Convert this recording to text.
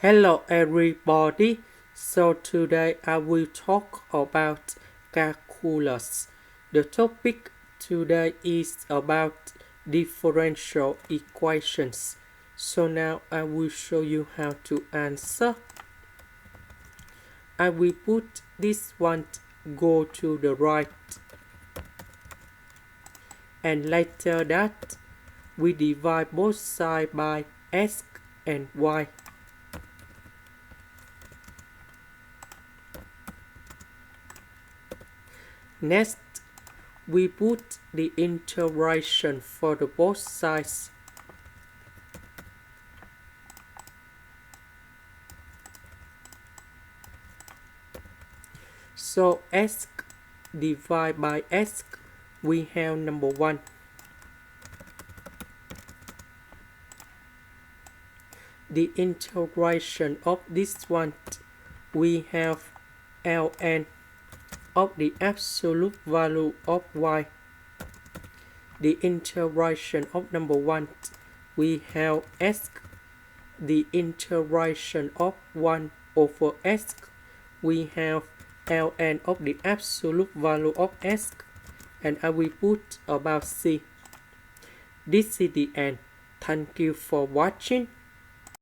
Hello everybody, so today I will talk about calculus. The topic today is about differential equations. So now I will show you how to answer. I will put this one go to the right. And later that, we divide both sides by x and y. Next, we put the integration for the both sides. So x divided by x, we have number 1. The integration of this one, we have ln of the absolute value of y. The integration of number 1, we have x. The integration of 1 over x, we have ln of the absolute value of x, and I will put about c. This is the end. Thank you for watching.